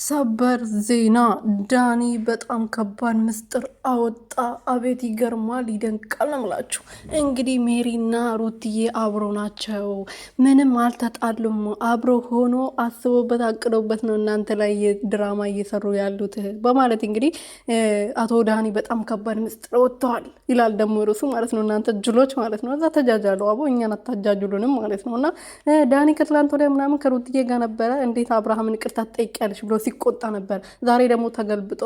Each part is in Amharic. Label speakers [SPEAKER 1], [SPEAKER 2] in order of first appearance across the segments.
[SPEAKER 1] ሰበር ዜና ዳኒ በጣም ከባድ ምስጢር አወጣ። አቤት ይገርማል፣ ይደንቃል ነው የምላችሁ። እንግዲህ ሜሪና ሩትዬ አብሮ ናቸው፣ ምንም አልተጣሉም። አብሮ ሆኖ አስቦበት አቅዶበት ነው እናንተ ላይ ድራማ እየሰሩ ያሉት በማለት እንግዲህ አቶ ዳኒ በጣም ከባድ ምስጢር ወጥተዋል ይላል ደግሞ ርሱ ማለት ነው። እናንተ ጅሎች ማለት ነው፣ እዛ ተጃጃሉ፣ አቦ እኛን አታጃጅሉንም ማለት ነው። እና ዳኒ ከትላንት ወዲያ ምናምን ከሩትዬ ጋር ነበረ። እንዴት አብርሃምን ይቅርታ ትጠይቂያለሽ ብሎ ሲቆጣ ነበር። ዛሬ ደግሞ ተገልብጦ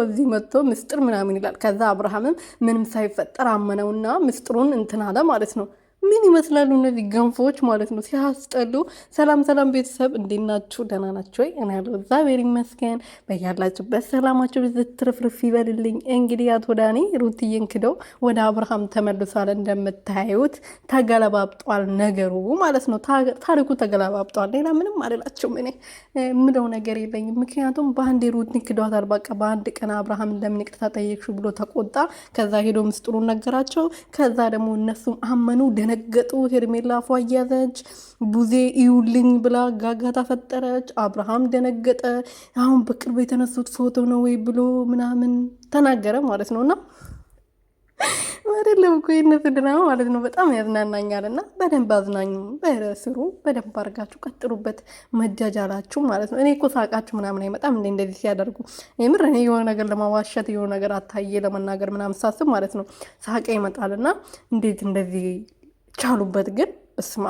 [SPEAKER 1] እዚህ መጥቶ ምስጢር ምናምን ይላል። ከዛ አብርሃምም ምንም ሳይፈጠር አመነውና ምስጢሩን እንትን አለ ማለት ነው። ምን ይመስላሉ እነዚህ ገንፎች ማለት ነው፣ ሲያስጠሉ። ሰላም ሰላም ቤተሰብ እንዴት ናችሁ? ደህና ናችሁ ወይ? እኔ ያለው እግዚአብሔር ይመስገን። በያላችሁበት ሰላማችሁ ብዝት ትርፍርፍ ይበልልኝ። እንግዲህ አቶ ዳኒ ሩትዬን ክደው ወደ አብርሃም ተመልሷል። እንደምታዩት ተገለባብጧል ነገሩ ማለት ነው። ታሪኩ ተገለባብጧል። ሌላ ምንም አልላቸውም። እኔ የምለው ነገር የለኝም። ምክንያቱም በአንድ ሩትን ክዷታል። በቃ በአንድ ቀን አብርሃም እንደምን ይቅርታ ጠየቅሽ ብሎ ተቆጣ። ከዛ ሄዶ ምስጢሩን ነገራቸው። ከዛ ደግሞ እነሱም አመኑ፣ ነገጡ። ሄርሜላ ፏ እያዘች ቡዜ እዩልኝ ብላ ጋጋታ ፈጠረች። አብርሃም ደነገጠ። አሁን በቅርብ የተነሱት ፎቶ ነው ወይ ብሎ ምናምን ተናገረ ማለት ነው። እና አይደለም እኮ የእነሱ ድራማ ማለት ነው። በጣም ያዝናናኛል። እና በደንብ አዝናኙ፣ በስሩ በደንብ አድርጋችሁ ቀጥሉበት፣ መጃጃላችሁ ማለት ነው። እኔ እኮ ሳቃችሁ ምናምን አይመጣም እንደ እንደዚህ ሲያደርጉ። የምር እኔ የሆነ ነገር ለማዋሸት የሆነ ነገር አታየ ለመናገር ምናምን ሳስብ ማለት ነው ሳቄ ይመጣል። እና እንዴት እንደዚህ ቻሉበት ግን እስማ